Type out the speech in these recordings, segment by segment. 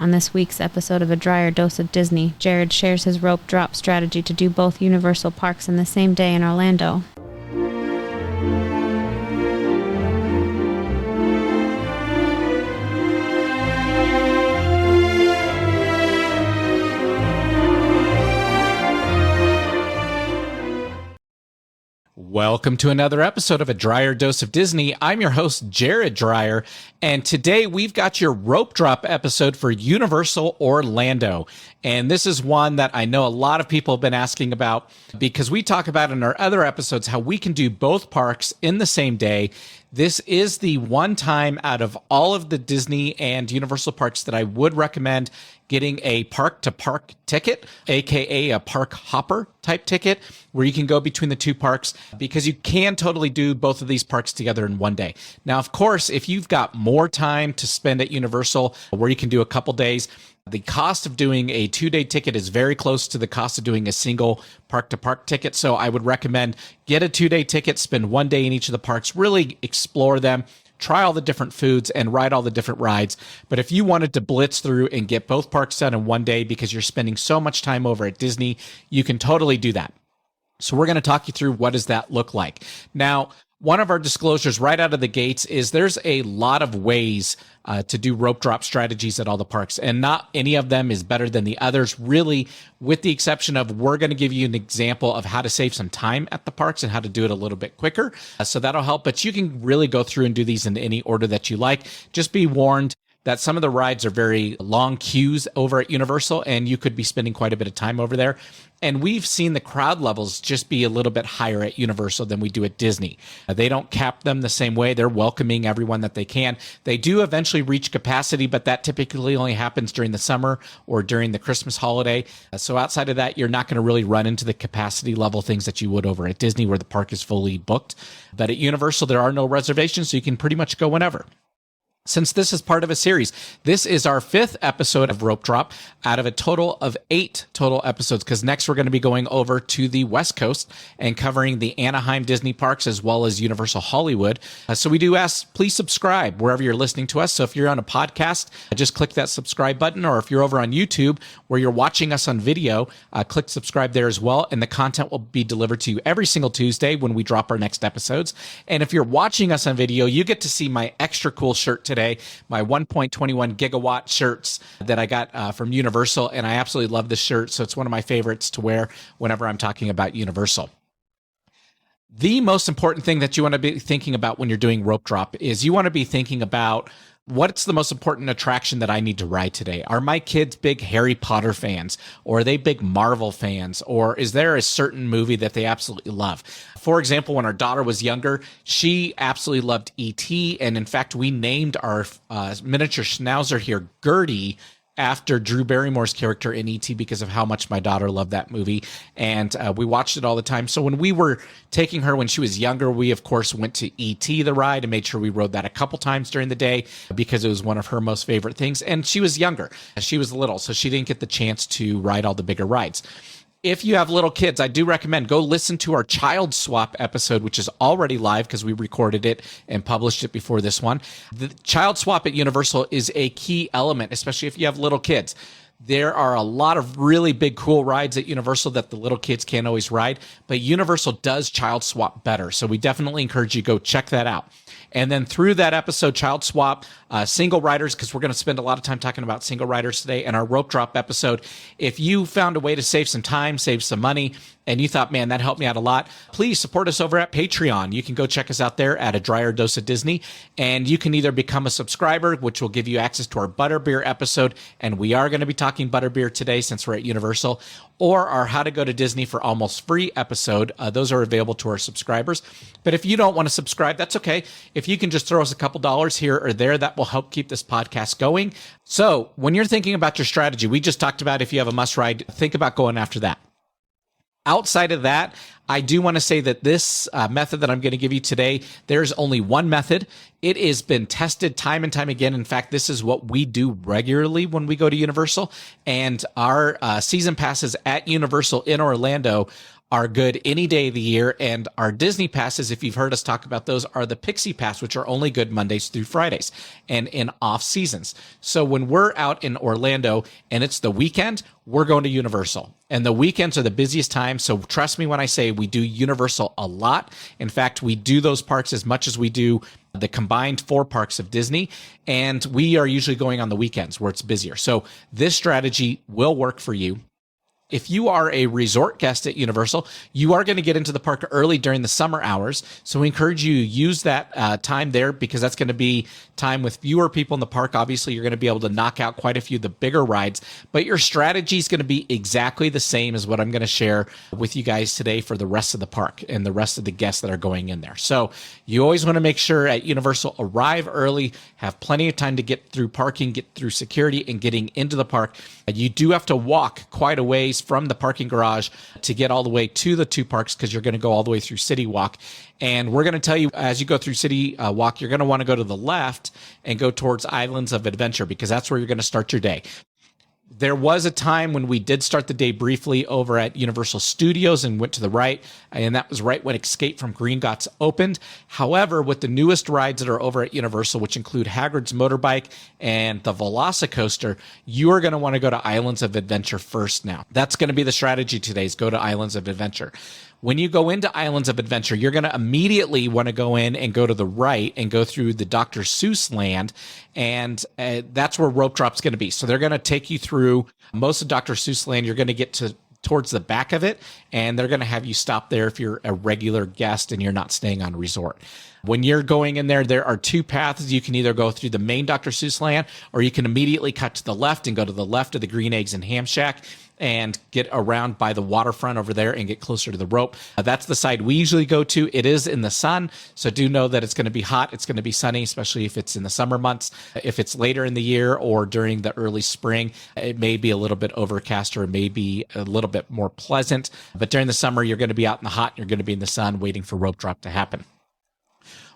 On this week's episode of A Drier Dose of Disney, Jared shares his rope drop strategy to do both Universal parks in the same day in Orlando. Welcome to another episode of A Drier Dose of Disney. I'm your host, Jared Drier, and today we've got your rope drop episode for Universal Orlando. And this is one that I know a lot of people have been asking about because we talk about in our other episodes how we can do both parks in the same day. This is the one time out of all of the Disney and Universal parks that I would recommend getting a park-to-park ticket, aka a park hopper type ticket, where you can go between the two parks because you can totally do both of these parks together in one day. Now, of course, if you've got more time to spend at Universal where you can do a couple days, the cost of doing a 2-day ticket is very close to the cost of doing a single park-to-park ticket. So I would recommend get a 2-day ticket, spend 1 day in each of the parks, really explore them, try all the different foods and ride all the different rides. But if you wanted to blitz through and get both parks done in 1 day because you're spending so much time over at Disney, you can totally do that. So we're going to talk you through what does that look like. Now, one of our disclosures right out of the gates is there's a lot of ways to do rope drop strategies at all the parks, and not any of them is better than the others, really, with the exception of we're going to give you an example of how to save some time at the parks and how to do it a little bit quicker. So that'll help, but you can really go through and do these in any order that you like. Just be warned that some of the rides are very long queues over at Universal, and you could be spending quite a bit of time over there. And we've seen the crowd levels just be a little bit higher at Universal than we do at Disney. They don't cap them the same way. They're welcoming everyone that they can. They do eventually reach capacity, but that typically only happens during the summer or during the Christmas holiday. So outside of that, you're not going to really run into the capacity level things that you would over at Disney where the park is fully booked. But at Universal, there are no reservations, so you can pretty much go whenever. Since this is part of a series, this is our 5th episode of Rope Drop out of a total of 8 total episodes, because next we're going to be going over to the West Coast and covering the Anaheim Disney parks as well as Universal Hollywood. So we do ask, please subscribe wherever you're listening to us. So if you're on a podcast, just click that subscribe button, or if you're over on YouTube where you're watching us on video, click subscribe there as well. And the content will be delivered to you every single Tuesday when we drop our next episodes. And if you're watching us on video, you get to see my extra cool shirt today, my 1.21 gigawatt shirts that I got from Universal, and I absolutely love this shirt, so it's one of my favorites to wear whenever I'm talking about Universal. The most important thing that you want to be thinking about when you're doing rope drop is you want to be thinking about what's the most important attraction that I need to ride today? Are my kids big Harry Potter fans? Or are they big Marvel fans? Or is there a certain movie that they absolutely love? For example, when our daughter was younger, she absolutely loved E.T. And in fact, we named our miniature schnauzer here Gertie after Drew Barrymore's character in E.T. because of how much my daughter loved that movie. And we watched it all the time. So when we were taking her when she was younger, we, of course, went to E.T. the ride and made sure we rode that a couple times during the day because it was one of her most favorite things. And she was younger. She was little, so she didn't get the chance to ride all the bigger rides. If you have little kids, I do recommend go listen to our child swap episode, which is already live because we recorded it and published it before this one. The child swap at Universal is a key element, especially if you have little kids. There are a lot of really big, cool rides at Universal that the little kids can't always ride, but Universal does child swap better. So we definitely encourage you to go check that out. And then through that episode, child swap, single riders, because we're going to spend a lot of time talking about single riders today, and our rope drop episode. If you found a way to save some time, save some money, and you thought, man, that helped me out a lot, please support us over at Patreon. You can go check us out there at A Drier Dose of Disney, and you can either become a subscriber, which will give you access to our Butterbeer episode, and we are going to be talking Butterbeer today since we're at Universal, or our How to Go to Disney for Almost Free episode. Those are available to our subscribers. But if you don't want to subscribe, that's okay. If you can just throw us a couple dollars here or there, that will help keep this podcast going. So when you're thinking about your strategy, we just talked about if you have a must ride, think about going after that. Outside of that, I do want to say that this method that I'm going to give you today, there's only one method. It has been tested time and time again. In fact, this is what we do regularly when we go to Universal. And our season passes at Universal in Orlando are good any day of the year. And our Disney passes, if you've heard us talk about those, are the Pixie Pass, which are only good Mondays through Fridays and in off seasons. So when we're out in Orlando and it's the weekend, we're going to Universal. And the weekends are the busiest time. So trust me when I say we do Universal a lot. In fact, we do those parks as much as we do the combined 4 parks of Disney. And we are usually going on the weekends where it's busier. So this strategy will work for you. If you are a resort guest at Universal, you are going to get into the park early during the summer hours. So we encourage you to use that time there, because that's going to be time with fewer people in the park. Obviously, you're going to be able to knock out quite a few of the bigger rides, but your strategy is going to be exactly the same as what I'm going to share with you guys today for the rest of the park and the rest of the guests that are going in there. So you always want to make sure at Universal, arrive early, have plenty of time to get through parking, get through security, and getting into the park. You do have to walk quite a ways from the parking garage to get all the way to the 2 parks, because you're going to go all the way through City Walk. And we're going to tell you, as you go through City Walk, you're going to want to go to the left and go towards Islands of Adventure, because that's where you're going to start your day. There was a time when we did start the day briefly over at Universal Studios and went to the right, and that was right when Escape from Gringotts opened. However, with the newest rides that are over at Universal, which include Hagrid's Motorbike and the Velocicoaster, you are going to want to go to Islands of Adventure first now. That's going to be the strategy today, is go to Islands of Adventure. When you go into Islands of Adventure, you're going to immediately want to go in and go to the right and go through the Dr. Seuss land. And that's where Rope Drop's going to be. So they're going to take you through most of Dr. Seuss land. You're going to get towards the back of it, and they're going to have you stop there if you're a regular guest and you're not staying on resort. When you're going in there, there are 2 paths. You can either go through the main Dr. Seuss land, or you can immediately cut to the left and go to the left of the Green Eggs and Ham Shack and get around by the waterfront over there and get closer to the rope. That's the side we usually go to. It is in the sun, so do know that it's going to be hot. It's going to be sunny, especially if it's in the summer months. If it's later in the year or during the early spring, it may be a little bit overcast, or it may be a little bit more pleasant. But during the summer, you're going to be out in the hot, and you're going to be in the sun waiting for Rope Drop to happen.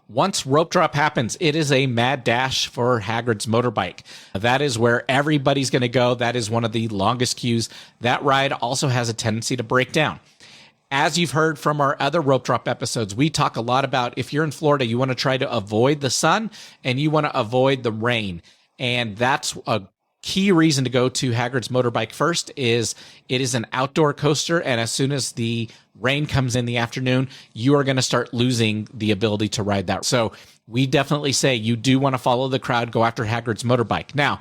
Once Rope Drop happens, it is a mad dash for Hagrid's Motorbike. That is where everybody's going to go. That is one of the longest queues. That ride also has a tendency to break down. As you've heard from our other Rope Drop episodes, we talk a lot about, if you're in Florida, you want to try to avoid the sun and you want to avoid the rain. And that's a key reason to go to Hagrid's Motorbike first. Is it is an outdoor coaster, and as soon as the rain comes in the afternoon, you are going to start losing the ability to ride that. So we definitely say you do want to follow the crowd, go after Hagrid's Motorbike. Now,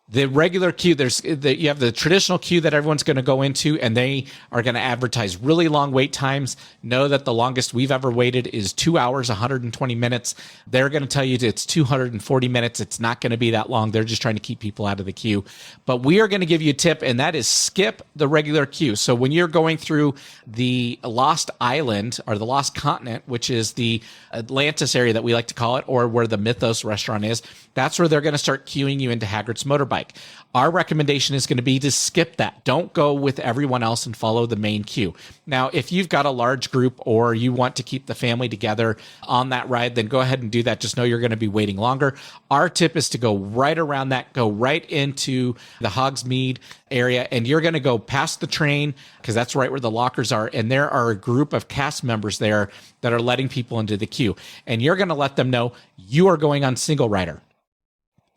the regular queue, you have the traditional queue that everyone's going to go into, and they are going to advertise really long wait times. Know that the longest we've ever waited is 2 hours, 120 minutes. They're going to tell you it's 240 minutes. It's not going to be that long. They're just trying to keep people out of the queue. But we are going to give you a tip, and that is skip the regular queue. So when you're going through the Lost Island, or the Lost Continent, which is the Atlantis area that we like to call it, or where the Mythos restaurant is, that's where they're going to start queuing you into Hagrid's Motorbike. Our recommendation is going to be to skip that. Don't go with everyone else and follow the main queue. Now, if you've got a large group or you want to keep the family together on that ride, then go ahead and do that. Just know you're going to be waiting longer. Our tip is to go right around that, go right into the Hogsmeade area, and you're going to go past the train, because that's right where the lockers are. And there are a group of cast members there that are letting people into the queue. And you're going to let them know you are going on single rider.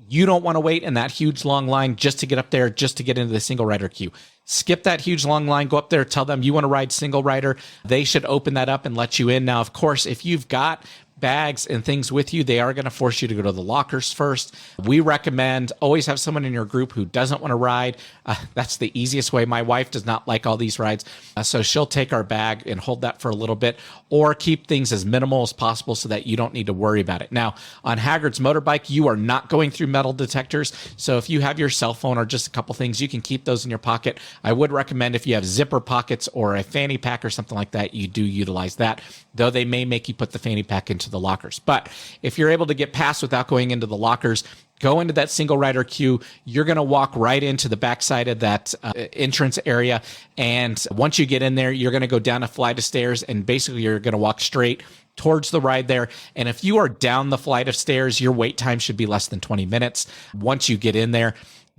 You don't want to wait in that huge long line just to get up there, just to get into the single rider queue. Skip that huge long line, go up there, tell them you want to ride single rider. They should open that up and let you in. Now, of course, if you've got bags and things with you, they are going to force you to go to the lockers first. We recommend always have someone in your group who doesn't want to ride. That's the easiest way. My wife does not like all these rides, so she'll take our bag and hold that for a little bit, or keep things as minimal as possible so that you don't need to worry about it. Now, on Hagrid's Motorbike, you are not going through metal detectors, so if you have your cell phone or just a couple things, you can keep those in your pocket. I would recommend, if you have zipper pockets or a fanny pack or something like that, you do utilize that, though they may make you put the fanny pack into the lockers. But if you're able to get past without going into the lockers, go into that single rider queue. You're going to walk right into the backside of that entrance area. And once you get in there, you're going to go down a flight of stairs, and basically you're going to walk straight towards the ride there. And if you are down the flight of stairs, your wait time should be less than 20 minutes once you get in there.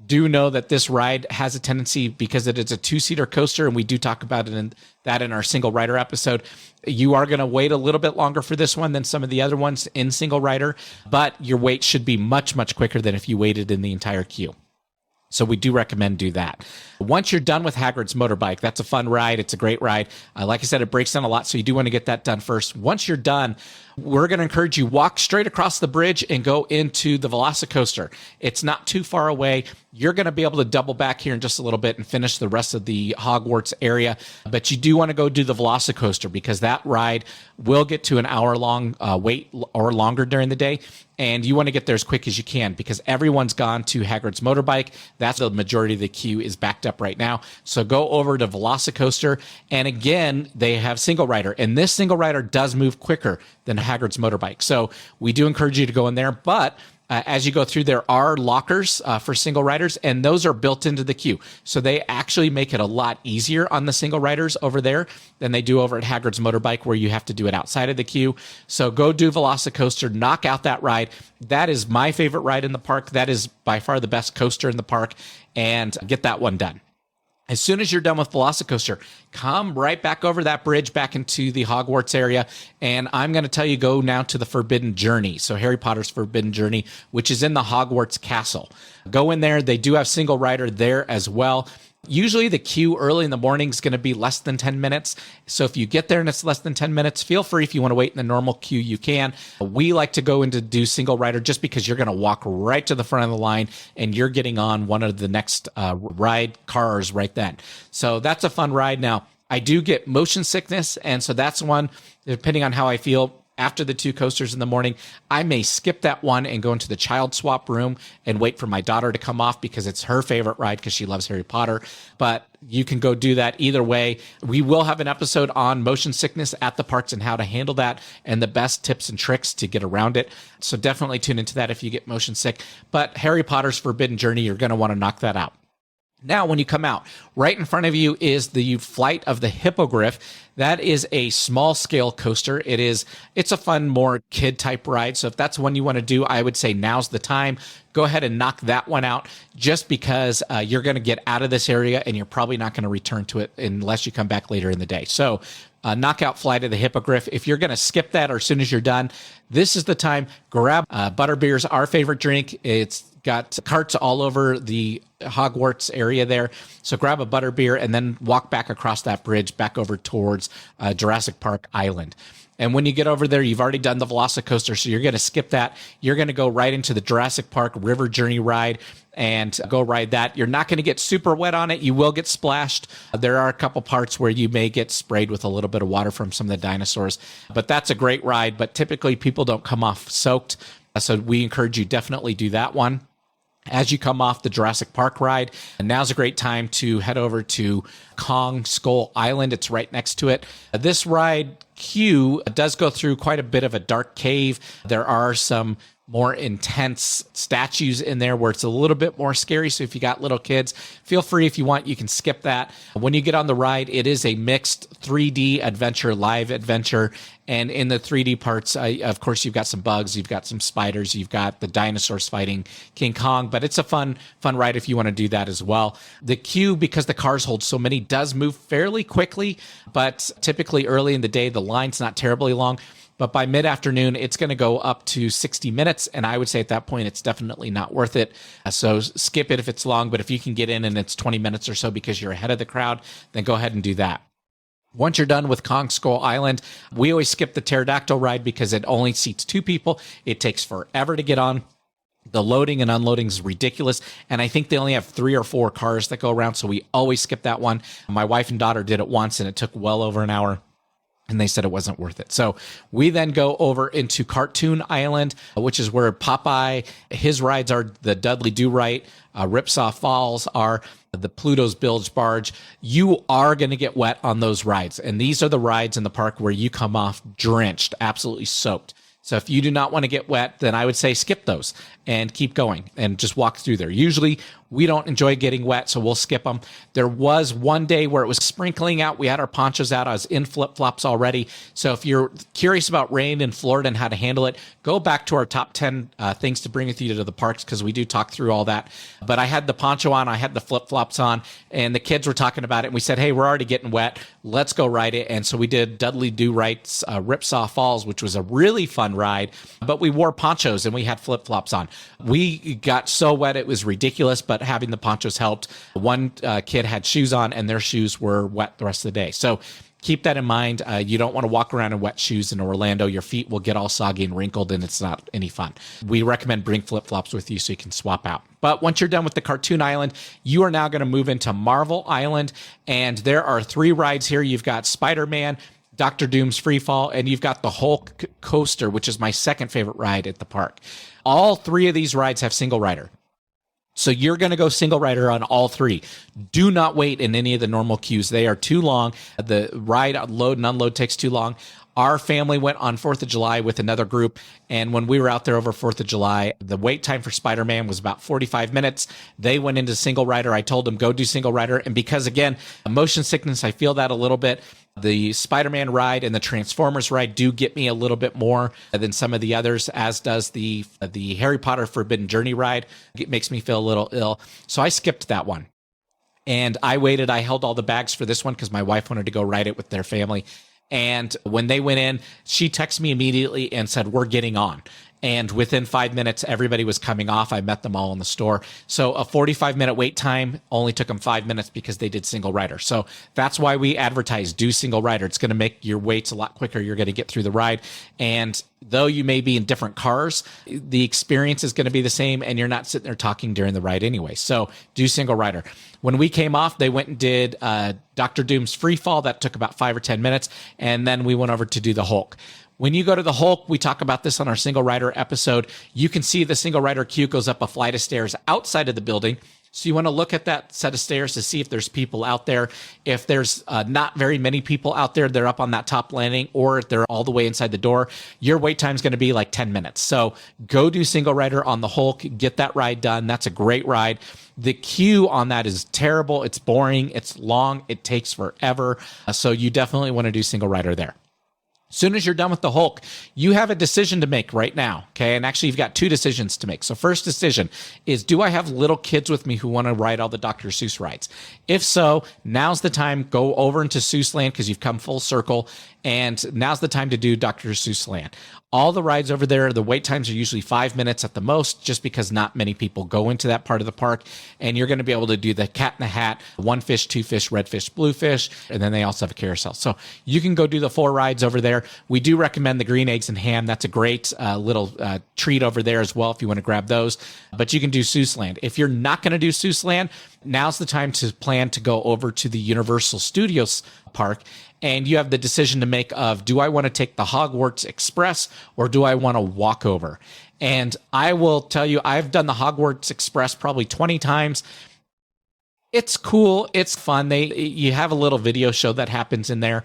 Do know that this ride has a tendency, because it is a two-seater coaster, and we do talk about it in our single rider episode. You are going to wait a little bit longer for this one than some of the other ones in single rider, but your wait should be much, much quicker than if you waited in the entire queue. So we do recommend do that. Once you're done with Hagrid's Motorbike, that's a fun ride. It's a great ride. Like I said, it breaks down a lot, so you do want to get that done first. Once you're done, we're going to encourage you, walk straight across the bridge and go into the Velocicoaster. It's not too far away. You're going to be able to double back here in just a little bit and finish the rest of the Hogwarts area. But you do want to go do the Velocicoaster, because that ride will get to an hour-long wait or longer during the day. And you want to get there as quick as you can, because everyone's gone to Hagrid's Motorbike. That's the majority of the queue is backed up right now. So go over to Velocicoaster. And again, they have single rider. And this single rider does move quicker than Hagrid's Motorbike. So we do encourage you to go in there. But as you go through, there are lockers for single riders, and those are built into the queue. So they actually make it a lot easier on the single riders over there than they do over at Hagrid's Motorbike, where you have to do it outside of the queue. So go do Velocicoaster, knock out that ride. That is my favorite ride in the park. That is by far the best coaster in the park, and get that one done. As soon as you're done with Velocicoaster, come right back over that bridge back into the Hogwarts area. And I'm going to tell you, go now to the Forbidden Journey. So Harry Potter's Forbidden Journey, which is in the Hogwarts Castle. Go in there. They do have single rider there as well. Usually the queue early in the morning is going to be less than 10 minutes. So if you get there and it's less than 10 minutes, feel free. If you want to wait in the normal queue, you can. We like to go in to do single rider just because you're going to walk right to the front of the line and you're getting on one of the next ride cars right then. So that's a fun ride. Now, I do get motion sickness, and so that's one, depending on how I feel, after the two coasters in the morning, I may skip that one and go into the child swap room and wait for my daughter to come off, because it's her favorite ride because she loves Harry Potter. But you can go do that either way. We will have an episode on motion sickness at the parks and how to handle that and the best tips and tricks to get around it. So definitely tune into that if you get motion sick. But Harry Potter's Forbidden Journey, you're going to want to knock that out. Now, when you come out, right in front of you is the Flight of the Hippogriff. That is a small scale coaster. It's a fun, more kid type ride. So if that's one you want to do, I would say now's the time. Go ahead and knock that one out, just because you're going to get out of this area and you're probably not going to return to it unless you come back later in the day. So knock out Flight of the Hippogriff. If you're going to skip that, or as soon as you're done, this is the time. Grab Butterbeer's our favorite drink. It's got carts all over the Hogwarts area there. So grab a butterbeer and then walk back across that bridge back over towards Jurassic Park Island. And when you get over there, you've already done the Velocicoaster, so you're going to skip that. You're going to go right into the Jurassic Park River Journey ride and go ride that. You're not going to get super wet on it. You will get splashed. There are a couple parts where you may get sprayed with a little bit of water from some of the dinosaurs, but that's a great ride. But typically people don't come off soaked. So we encourage you definitely do that one. As you come off the Jurassic Park ride, and now's a great time to head over to Kong Skull Island. It's right next to it. This ride queue does go through quite a bit of a dark cave. There are some more intense statues in there where it's a little bit more scary. So if you got little kids, feel free. If you want, you can skip that. When you get on the ride, it is a mixed 3D adventure, live adventure. And in the 3D parts, of course, you've got some bugs, you've got some spiders, you've got the dinosaurs fighting King Kong, but it's a fun ride if you want to do that as well. The queue, because the cars hold so many, does move fairly quickly, but typically early in the day, the line's not terribly long. But by mid-afternoon, it's going to go up to 60 minutes. And I would say at that point, it's definitely not worth it. So skip it if it's long. But if you can get in and it's 20 minutes or so because you're ahead of the crowd, then go ahead and do that. Once you're done with Kong Skull Island, we always skip the pterodactyl ride because it only seats 2 people. It takes forever to get on. The loading and unloading is ridiculous. And I think they only have 3 or 4 cars that go around. So we always skip that one. My wife and daughter did it once and it took well over an hour. And they said it wasn't worth it. So we then go over into Cartoon Island, which is where Popeye, his rides are the Dudley Do-Right, Ripsaw Falls are the Pluto's Bilge Barge. You are going to get wet on those rides. And these are the rides in the park where you come off drenched, absolutely soaked. So if you do not want to get wet, then I would say skip those and keep going and just walk through there. Usually We don't enjoy getting wet, so we'll skip them. There was one day where it was sprinkling out. We had our ponchos out. I was in flip-flops already. So if you're curious about rain in Florida and how to handle it, go back to our top 10 things to bring with you to the parks, because we do talk through all that. But I had the poncho on, I had the flip-flops on, and the kids were talking about it. And we said, hey, we're already getting wet. Let's go ride it. And so we did Dudley Do Right's Ripsaw Falls, which was a really fun ride. But we wore ponchos and we had flip-flops on. We got so wet, it was ridiculous, but having the ponchos helped. One kid had shoes on and their shoes were wet the rest of the day. So keep that in mind. You don't want to walk around in wet shoes in Orlando. Your feet will get all soggy and wrinkled, and it's not any fun. We recommend bring flip-flops with you so you can swap out. But once you're done with the Cartoon Island, you are now going to move into Marvel Island, and there are 3 rides here. You've got Spider-Man, Doctor Doom's Freefall, and you've got the Hulk Coaster, which is my second favorite ride at the park. All 3 of these rides have single rider. So you're going to go single rider on all 3. Do not wait in any of the normal queues. They are too long. The ride load and unload takes too long. Our family went on 4th of July with another group, and when we were out there over 4th of July, the wait time for Spider-Man was about 45 minutes. They went into single rider. I told them, go do single rider. And because, again, motion sickness, I feel that a little bit. The Spider-Man ride and the Transformers ride do get me a little bit more than some of the others, as does the Harry Potter Forbidden Journey ride. It makes me feel a little ill. So I skipped that one. And I waited. I held all the bags for this one because my wife wanted to go ride it with their family. And when they went in, she texted me immediately and said, we're getting on. And within 5 minutes, everybody was coming off. I met them all in the store. So a 45-minute wait time only took them 5 minutes because they did single rider. So that's why we advertise, do single rider. It's going to make your waits a lot quicker. You're going to get through the ride. And though you may be in different cars, the experience is going to be the same, and you're not sitting there talking during the ride anyway. So do single rider. When we came off, they went and did Dr. Doom's Freefall. That took about 5 or 10 minutes. And then we went over to do the Hulk. When you go to the Hulk, we talk about this on our single rider episode. You can see the single rider queue goes up a flight of stairs outside of the building. So you want to look at that set of stairs to see if there's people out there. If there's not very many people out there, they're up on that top landing, or if they're all the way inside the door, your wait time is going to be like 10 minutes. So go do single rider on the Hulk, get that ride done. That's a great ride. The queue on that is terrible. It's boring. It's long. It takes forever. So you definitely want to do single rider there. As soon as you're done with the Hulk, you have a decision to make right now, okay? And actually, you've got 2 decisions to make. So first decision is, do I have little kids with me who want to ride all the Dr. Seuss rides? If so, now's the time. Go over into Seuss Land because you've come full circle, and now's the time to do Dr. Seuss Land. All the rides over there, the wait times are usually 5 minutes at the most, just because not many people go into that part of the park. And you're going to be able to do the Cat in the Hat, 1 fish, 2 fish, red fish, blue fish, and then they also have a carousel. So you can go do the 4 rides over there. We do recommend the green eggs and ham. That's a great little treat over there as well if you want to grab those. But you can do Seuss Land. If you're not going to do Seuss Land, now's the time to plan to go over to the Universal Studios park. And you have the decision to make of, do I want to take the Hogwarts Express or do I want to walk over? And I will tell you, I've done the Hogwarts Express probably 20 times. It's cool. It's fun. You have a little video show that happens in there.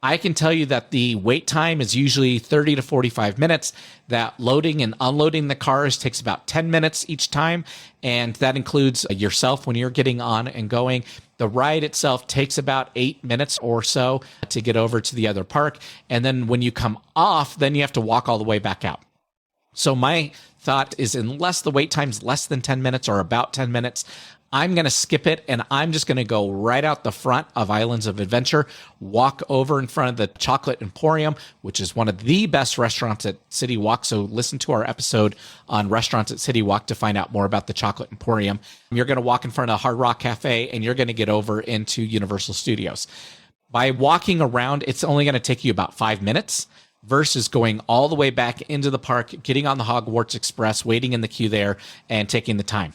I can tell you that the wait time is usually 30 to 45 minutes. That loading and unloading the cars takes about 10 minutes each time. And that includes yourself when you're getting on and going. The ride itself takes about 8 minutes or so to get over to the other park. And then when you come off, then you have to walk all the way back out. So my thought is, unless the wait time's less than 10 minutes or about 10 minutes, I'm going to skip it, and I'm just going to go right out the front of Islands of Adventure, walk over in front of the Chocolate Emporium, which is one of the best restaurants at City Walk. So listen to our episode on restaurants at City Walk to find out more about the Chocolate Emporium. You're going to walk in front of Hard Rock Cafe, and you're going to get over into Universal Studios. By walking around, it's only going to take you about 5 minutes versus going all the way back into the park, getting on the Hogwarts Express, waiting in the queue there, and taking the time.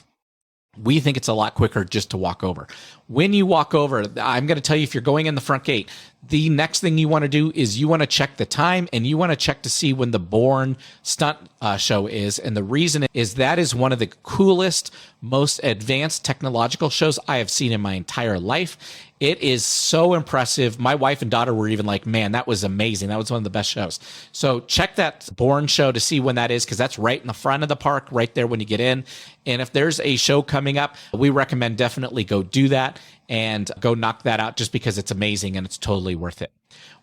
We think it's a lot quicker just to walk over. When you walk over, I'm going to tell you, if you're going in the front gate, The next thing you want to do is you want to check the time, and you want to check to see when the Bourne stunt show is. And the reason is that is one of the coolest, most advanced technological shows I have seen in my entire life. It is so impressive. My wife and daughter were even like, man, that was amazing. That was one of the best shows. So check that Bourne show to see when that is, because that's right in the front of the park, right there when you get in. And if there's a show coming up, we recommend definitely go do that and go knock that out, just because it's amazing and it's totally worth it.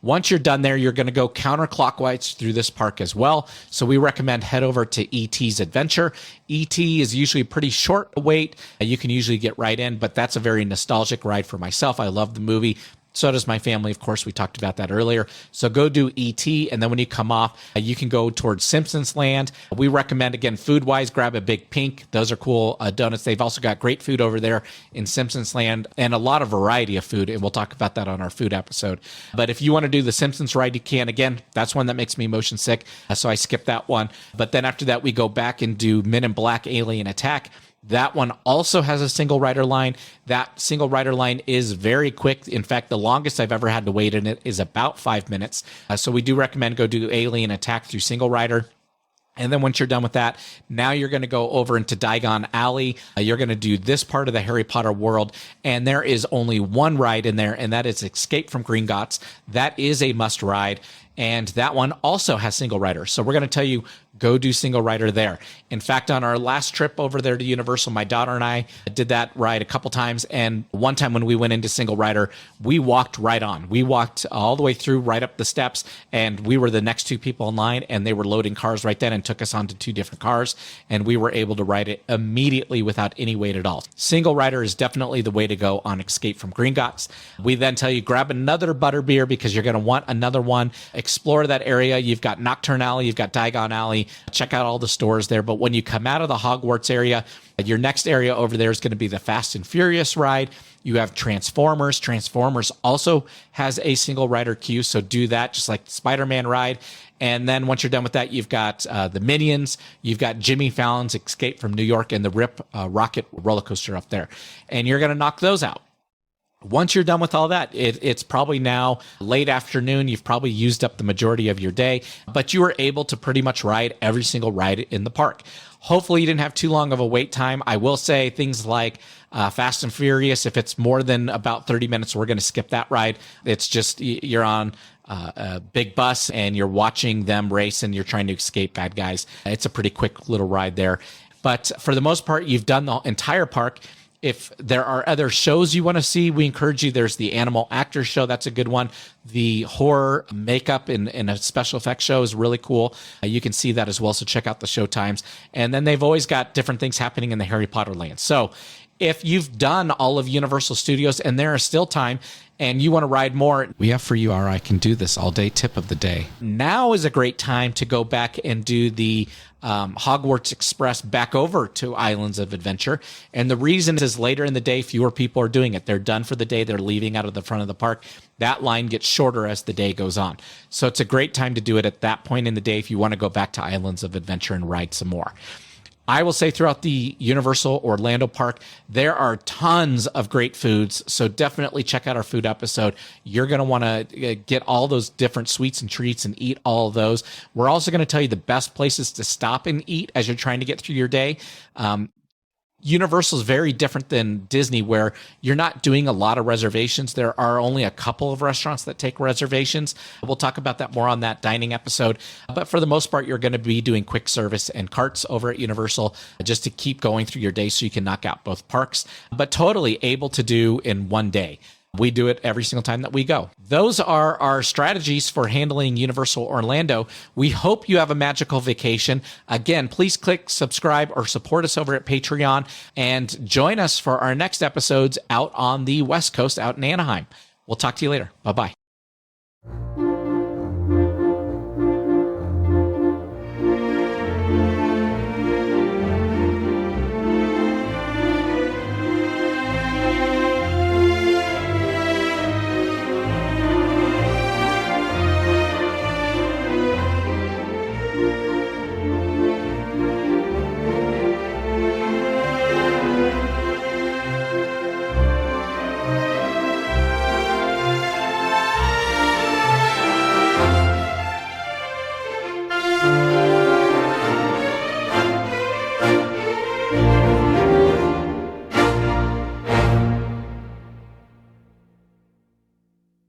Once you're done there, you're going to go counterclockwise through this park as well. So we recommend head over to E.T.'s Adventure. E.T. is usually a pretty short wait. You can usually get right in, but that's a very nostalgic ride for myself. I love the movie. So does my family. Of course, we talked about that earlier. So go do E.T. And then when you come off, you can go towards Simpsons Land. We recommend, again, food-wise, grab a Big Pink. Those are cool donuts. They've also got great food over there in Simpsons Land and a lot of variety of food. And we'll talk about that on our food episode. But if you want to do the Simpsons ride, you can. Again, that's one that makes me motion sick. So I skipped that one. But then after that, we go back and do Men in Black Alien Attack. That one also has a single rider line. That single rider line is very quick. In fact, the longest I've ever had to wait in it is about 5 minutes. So we do recommend go do Alien Attack through single rider. And then once you're done with that, now you're going to go over into Diagon Alley. You're going to do this part of the Harry Potter world. And there is only one ride in there, and that is Escape from Gringotts. That is a must ride. And that one also has single rider. So we're going to tell you, go do single rider there. In fact, on our last trip over there to Universal, my daughter and I did that ride a couple times. And one time when we went into single rider, we walked right on. We walked all the way through, right up the steps, and we were the next two people in line, and they were loading cars right then and took us onto two different cars. And we were able to ride it immediately without any wait at all. Single rider is definitely the way to go on Escape from Gringotts. We then tell you, grab another butterbeer because you're going to want another one. Explore that area. You've got Nocturne Alley, you've got Diagon Alley. Check out all the stores there. But when you come out of the Hogwarts area, your next area over there is going to be the Fast and Furious ride. You have Transformers. Transformers also has a single rider queue, so do that, just like the Spider-Man ride. And then once you're done with that, you've got the Minions, you've got Jimmy Fallon's Escape from New York, and the Rip Rocket roller coaster up there. And you're going to knock those out. Once you're done with all that, it's probably now late afternoon. You've probably used up the majority of your day, but you were able to pretty much ride every single ride in the park. Hopefully you didn't have too long of a wait time. I will say things like Fast and Furious, if it's more than about 30 minutes, we're going to skip that ride. It's just you're on a big bus and you're watching them race and you're trying to escape bad guys. It's a pretty quick little ride there. But for the most part, you've done the entire park. If there are other shows you want to see, we encourage you. There's the Animal Actors Show. That's a good one. The horror makeup in a special effects show is really cool. You can see that as well. So check out the show times. And then they've always got different things happening in the Harry Potter land. So if you've done all of Universal Studios and there is still time and you want to ride more, we have for you our I Can Do This All Day tip of the day. Now is a great time to go back and do the Hogwarts Express back over to Islands of Adventure. And the reason is later in the day, fewer people are doing it. They're done for the day. They're leaving out of the front of the park. That line gets shorter as the day goes on. So it's a great time to do it at that point in the day if you want to go back to Islands of Adventure and ride some more. I will say throughout the Universal Orlando Park, there are tons of great foods. So definitely check out our food episode. You're going to want to get all those different sweets and treats and eat all of those. We're also going to tell you the best places to stop and eat as you're trying to get through your day. Universal is very different than Disney, where you're not doing a lot of reservations. There are only a couple of restaurants that take reservations. We'll talk about that more on that dining episode. But for the most part, you're going to be doing quick service and carts over at Universal just to keep going through your day so you can knock out both parks, but totally able to do in one day. We do it every single time that we go. Those are our strategies for handling Universal Orlando. We hope you have a magical vacation. Again, please click subscribe or support us over at Patreon and join us for our next episodes out on the West Coast, out in Anaheim. We'll talk to you later. Bye-bye.